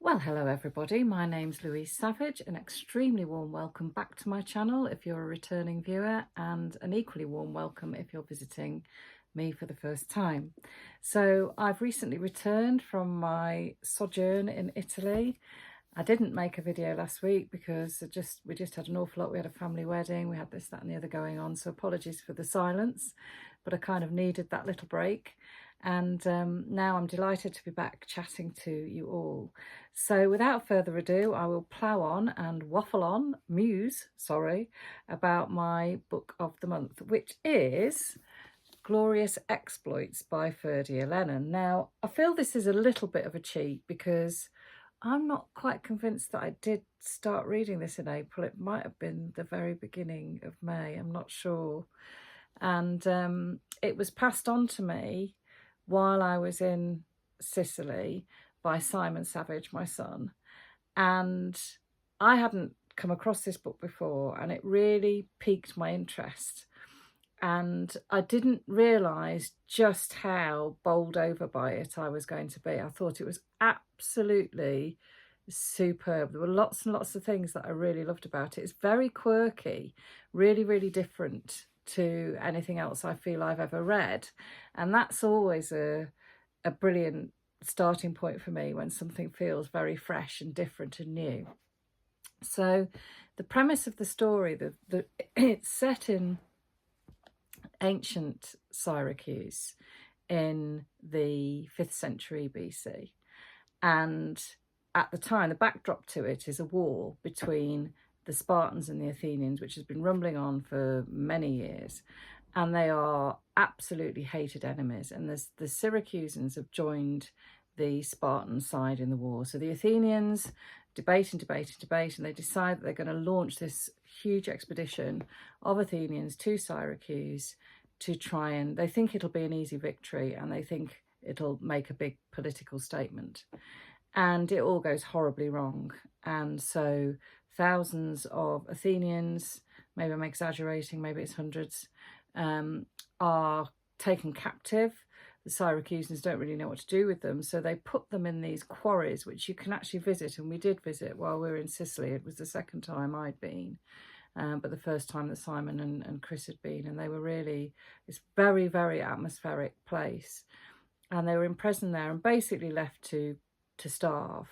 Well, hello everybody, my name's Louise Savage. An extremely warm welcome back to my channel if you're a returning viewer, and an equally warm welcome if you're visiting me for the first time. So I've recently returned from my sojourn in Italy. I didn't make a video last week because we just had an awful lot. We had a family wedding, we had this, that and the other going on, so apologies for the silence, but I kind of needed that little break. And now I'm delighted to be back chatting to you all. So without further ado, I will plough on and waffle on, about my book of the month, which is Glorious Exploits by Ferdia, Lennon. Now, I feel this is a little bit of a cheat because I'm not quite convinced that I did start reading this in April. It might have been the very beginning of May, I'm not sure. And it was passed on to me while I was in Sicily by Simon Savage, my son. And I hadn't come across this book before, and it really piqued my interest. And I didn't realise just how bowled over by it I was going to be. I thought it was absolutely superb. There were lots and lots of things that I really loved about it. It's very quirky, really, really different to anything else I feel I've ever read. And that's always a brilliant starting point for me when something feels very fresh and different and new. So the premise of the story, it's set in ancient Syracuse in the 5th century BC. And at the time, the backdrop to it is a war between the Spartans and the Athenians, which has been rumbling on for many years. And they are absolutely hated enemies. And the Syracusans have joined the Spartan side in the war. So the Athenians debate, and they decide that they're going to launch this huge expedition of Athenians to Syracuse to try and, they think it'll be an easy victory, and they think it'll make a big political statement. And it all goes horribly wrong. And so thousands of Athenians, maybe I'm exaggerating, maybe it's hundreds, are taken captive. The Syracusans don't really know what to do with them, so they put them in these quarries, which you can actually visit, and we did visit while we were in Sicily. It was the second time I'd been, but the first time that Simon and Chris had been, and they were really, it's very, very atmospheric place. And they were imprisoned there and basically left to starve.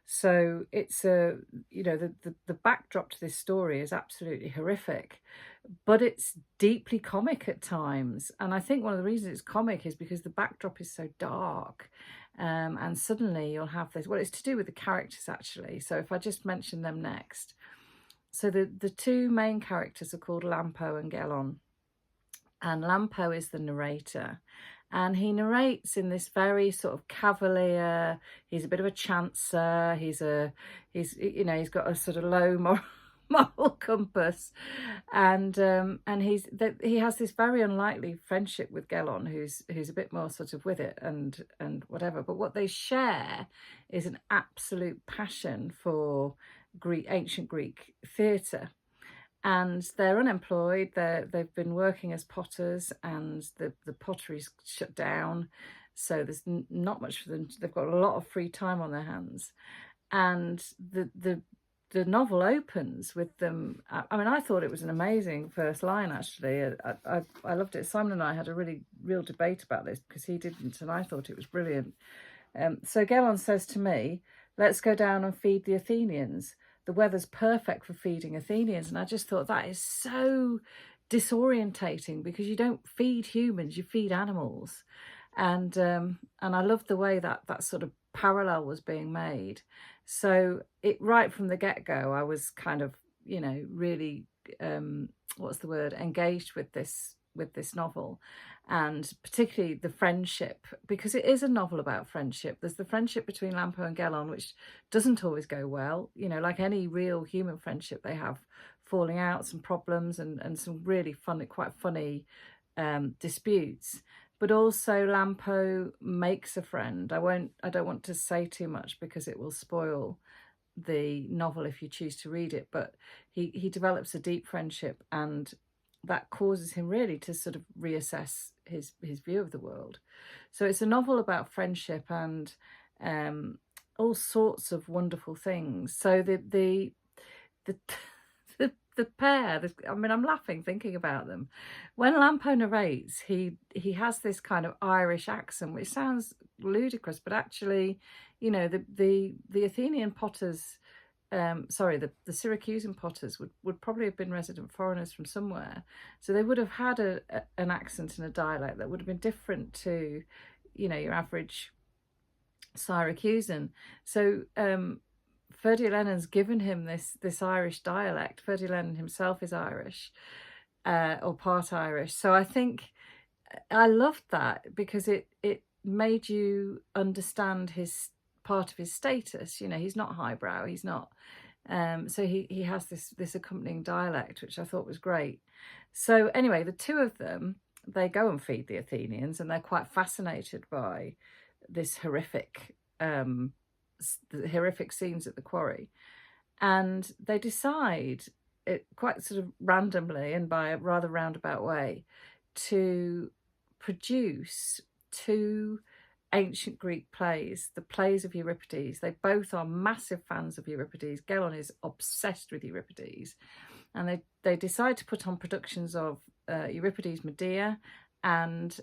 So it's the backdrop to this story is absolutely horrific, but it's deeply comic at times. And I think one of the reasons it's comic is because the backdrop is so dark. And suddenly you'll have this, well, it's to do with the characters actually. So if I just mention them next. So the two main characters are called Lampo and Gelon. And Lampo is the narrator. And he narrates in this very sort of cavalier, he's a bit of a chancer, he's got a sort of low moral compass, and he has this very unlikely friendship with Gelon, who's a bit more sort of with it and whatever. But what they share is an absolute passion for ancient Greek theatre. And they're unemployed, they've been working as potters, and the pottery's shut down. So there's not much for them. They've got a lot of free time on their hands. And the novel opens with them. I mean, I thought it was an amazing first line, actually. I loved it. Simon and I had a real debate about this because he didn't, and I thought it was brilliant. So Gelon says to me, "Let's go down and feed the Athenians. The weather's perfect for feeding Athenians." And I just thought that is so disorientating because you don't feed humans, you feed animals. And I loved the way that sort of parallel was being made. So right from the get-go, I was kind of, really, engaged with this novel, and particularly the friendship, because it is a novel about friendship. There's the friendship between Lampo and Gelon, which doesn't always go well, like any real human friendship. They have falling outs and problems and some really quite funny disputes. But also Lampo makes a friend. I don't want to say too much because it will spoil the novel if you choose to read it, but he develops a deep friendship, and that causes him really to sort of reassess his view of the world. So it's a novel about friendship, and all sorts of wonderful things. So the the pair, I mean, I'm laughing thinking about them. When Lampo narrates, he has this kind of Irish accent, which sounds ludicrous, but actually, you know, the Athenian potters, sorry, the Syracusan potters would probably have been resident foreigners from somewhere, so they would have had an accent and a dialect that would have been different to, you know, your average Syracusan. So Ferdia Lennon's given him this Irish dialect. Ferdia Lennon himself is Irish, or part Irish. So I think I loved that because it made you understand his part of his status. You know, he's not highbrow. He's not. So he has this accompanying dialect, which I thought was great. So anyway, the two of them, they go and feed the Athenians, and they're quite fascinated by this horrific scenes at the quarry, and they decide, it quite sort of randomly and by a rather roundabout way, to produce two ancient Greek plays, the plays of Euripides. They both are massive fans of Euripides. Gelon is obsessed with Euripides, and they decide to put on productions of Euripides' Medea and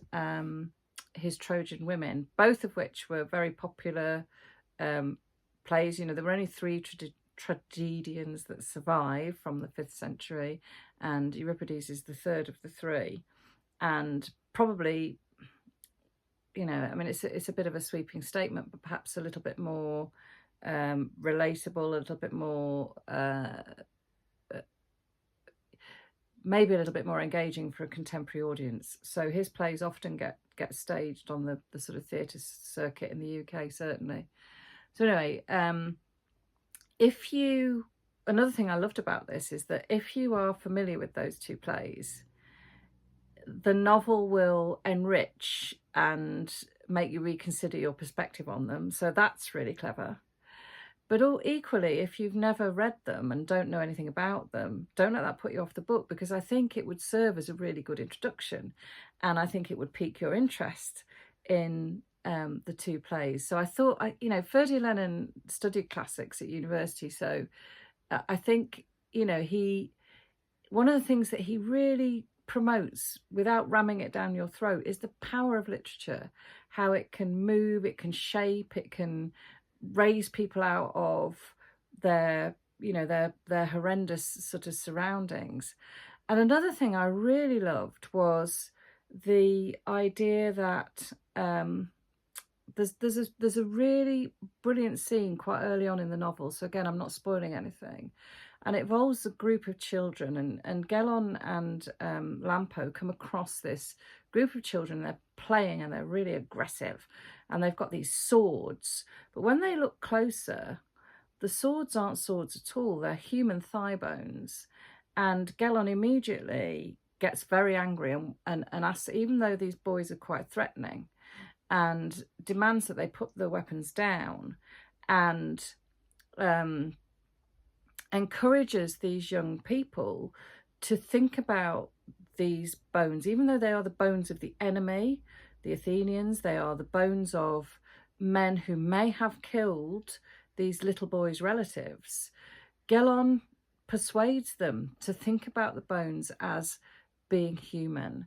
his Trojan Women, both of which were very popular plays. You know, there were only three tragedians that survive from the 5th century, and Euripides is the third of the three, and probably, you know, I mean, it's a bit of a sweeping statement, but perhaps a little bit more relatable, a little bit more maybe a little bit more engaging for a contemporary audience. So his plays often get staged on the sort of theatre circuit in the UK, certainly. So anyway, another thing I loved about this is that if you are familiar with those two plays, the novel will enrich and make you reconsider your perspective on them. So that's really clever. But equally, if you've never read them and don't know anything about them, don't let that put you off the book, because I think it would serve as a really good introduction, and I think it would pique your interest in the two plays. So I thought, you know, Ferdia Lennon studied classics at university, so I think, you know, one of the things that he really promotes, without ramming it down your throat, is the power of literature, how it can move, it can shape, it can raise people out of their, you know, their horrendous sort of surroundings. And another thing I really loved was the idea that there's a really brilliant scene quite early on in the novel. So again, I'm not spoiling anything, and it involves a group of children, and Gelon and Lampo come across this group of children. They're playing and they're really aggressive, and they've got these swords, but when they look closer, the swords aren't swords at all. They're human thigh bones. And Gelon immediately gets very angry and asks, even though these boys are quite threatening, and demands that they put the weapons down, and encourages these young people to think about these bones, even though they are the bones of the enemy, the Athenians. They are the bones of men who may have killed these little boys' relatives. Gelon persuades them to think about the bones as being human,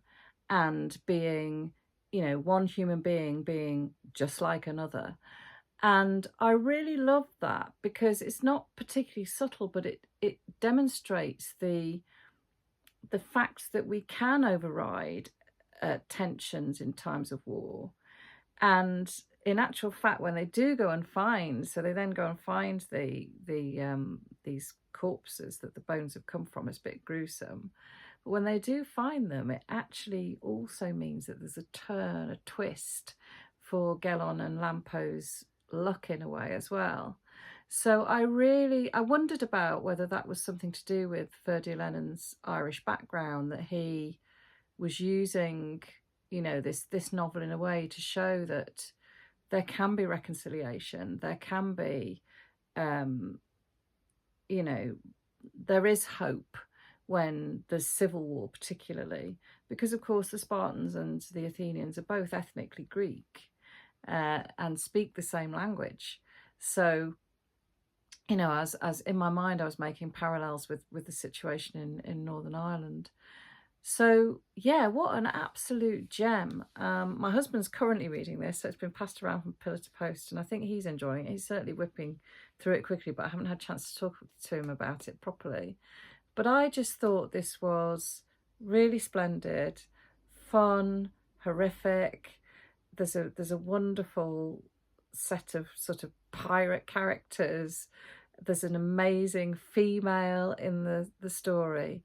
and being, you know, one human being just like another. And I really love that, because it's not particularly subtle, but it demonstrates the fact that we can override tensions in times of war. And in actual fact, when they do go and find, so they then go and find these corpses that the bones have come from. It's a bit gruesome, but when they do find them, it actually also means that there's a turn, a twist for Gelon and Lampo's luck in a way as well. So I wondered about whether that was something to do with Ferdia Lennon's Irish background, that he was using, you know, this novel in a way to show that there can be reconciliation, there can be, you know, there is hope when there's civil war, particularly because, of course, the Spartans and the Athenians are both ethnically Greek and speak the same language. So, you know, as in my mind, I was making parallels with the situation in Northern Ireland. So yeah, what an absolute gem. My husband's currently reading this, so it's been passed around from pillar to post, and I think he's enjoying it. He's certainly whipping through it quickly, but I haven't had a chance to talk to him about it properly. But I just thought this was really splendid, fun, horrific. There's a wonderful set of sort of pirate characters. There's an amazing female in the story,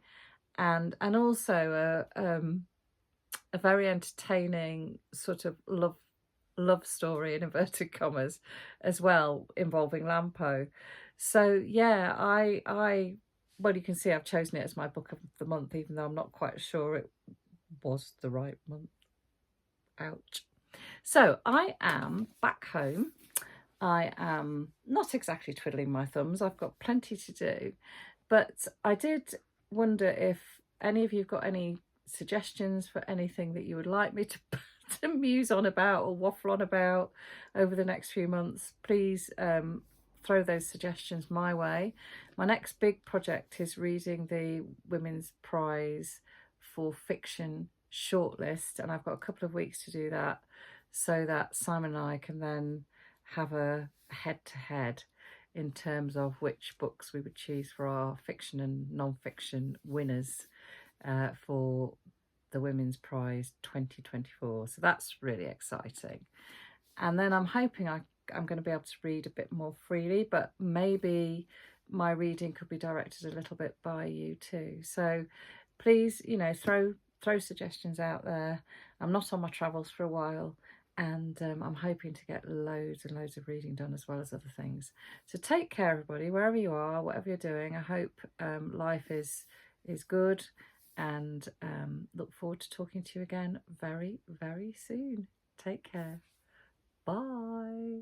and also a very entertaining sort of love story in inverted commas as well, involving Lampo. So yeah, I well, you can see I've chosen it as my book of the month, even though I'm not quite sure it was the right month. Ouch. So I am back home. I am not exactly twiddling my thumbs. I've got plenty to do, but I did wonder if any of you've got any suggestions for anything that you would like me to to muse on about or waffle on about over the next few months. Please throw those suggestions my way. My next big project is reading the Women's Prize for Fiction shortlist, and I've got a couple of weeks to do that, so that Simon and I can then have a head-to-head in terms of which books we would choose for our fiction and non-fiction winners for the Women's Prize 2024. So that's really exciting. And then I'm hoping I'm going to be able to read a bit more freely, but maybe my reading could be directed a little bit by you too. So please, you know, throw suggestions out there. I'm not on my travels for a while, and I'm hoping to get loads and loads of reading done as well as other things. So take care, everybody, wherever you are, whatever you're doing. I hope life is good, and look forward to talking to you again very, very soon. Take care. Bye.